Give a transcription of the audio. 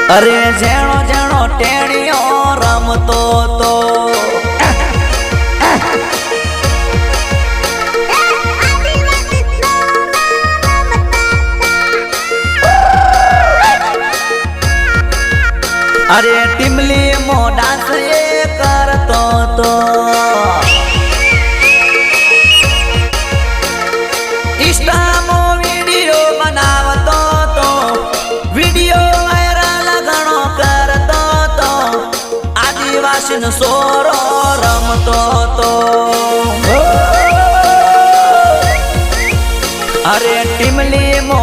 અરે જેણો જેણો ટેણીઓ રમતો તો અરે ટીમલી મો ડાન્સ એ કરતો તો ઇન્સ્ટામો વિડિયો બનાવતો તો વિડિયો વાયરલ ઘણો કરતો તો આદિવાસીનો સોરો રમતો તો અરે ટીમલી મો